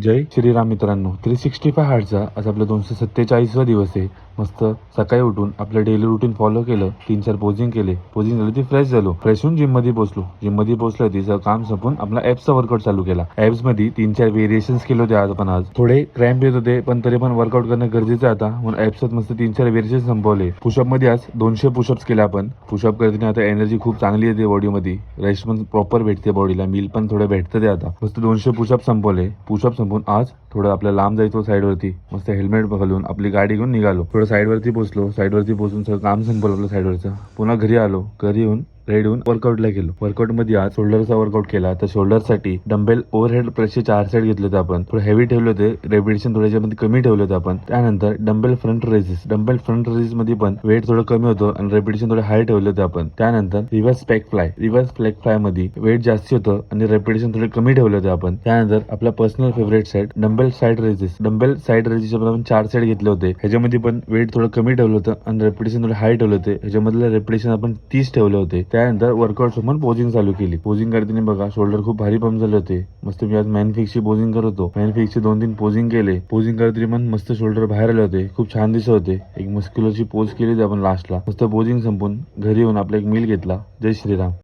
जय श्रीराम मित्रांनो, 365 हार्टचा आज आपला 247वा दिवस आहे. मस्त सकाळी उठून आपलं डेली रुटीन फॉलो केलं, 3-4 पोजिंग केले. पोजिंग झाली ती फ्रेश झालो. फ्रेश होऊन जिम मध्ये पोहोचलो. जिम मध्ये पोहोचलो तिचं काम संपून आपला ॲप्सचा वर्कआउट चालू केला. ॲप्स मध्ये 3-4 व्हेरिएशन्स केले होते आज. पण आज थोडे क्रॅम्प येत होते, पण तरी पण वर्कआउट करणं गरजेचं आहे आता. म्हणून ॲप्सत मस्त 3-4 व्हेरिएशन संपवले. पुशअप मध्ये आज 200 पुशअप्स केले आपण. पुशअप करताना आता एनर्जी खूप चांगली येते बॉडीमध्ये. रेस्ट पण प्रॉपर भेटते बॉडीला. मील पण थोडं भेटतं ते आता. मस्त 200 पुशअप संपवले. पुशअप संपून आज थोडं आपल्या लांब जायचो साईडवरती. मस्त हेल्मेट घालून आपली गाडी घेऊन निघालो. थोडं साईडवरती पोहोचलो. साईडवरती पोहोचून सगळं काम संपवलं आपलं साईडवरचं. पुन्हा घरी आलो. घरी येऊन रेडी होऊन वर्कआउटला गेलो. वर्कआउट मध्ये आज शोल्डरचा वर्कआउट केला. तर शोल्डरसाठी डंबेल ओव्हरहेड प्रेसचे 4 सेट घेतले होते आपण. थोडे हेवी ठेवले होते. रेपिटेशन थोड्याच्यामध्ये कमी ठेवले होते आपण. त्यानंतर डंबेल फ्रंट रेझिस. डंबेल फ्रंट रेझिस मध्ये पण वेट थोडं कमी होतं आणि रेपिटेशन थोडे हाय ठेवले होते आपण. त्यानंतर reverse flag fly. Reverse flag fly मध्ये वेट जास्ती होतं आणि रेपिटेशन थोडे कमी ठेवले होते आपण. त्यानंतर आपला personal favourite set dumbbell side raises. Dumbbell side raises आपण 4 सेट घेतले होते. ह्याच्यामध्ये पण वेट थोडं कमी ठेवलं होतं आणि रेपिटेशन थोडे हाय ठेवले होते. ह्याच्यामधले रेपिटेशन आपण 30 ठेवले होते. त्यानंतर वर्कआउट सोबत पोजिंग चालू केली. पोजिंग करताना बघा शोल्डर खूप भारी पंप झाले होते. मस्त मी आज मॅनफिक्सची पोजिंग करत होतो. मॅनफिक्सचे 2-3 पोजिंग केले. पोजिंग करताना पण मस्त शोल्डर बाहेर आले होते. खूप छान दिसत होते. एक मस्क्युलरची पोज केली होती आपण लास्टला. मस्त पोजिंग संपून घरी येऊन आपला एक मील घेतला. जय श्रीराम.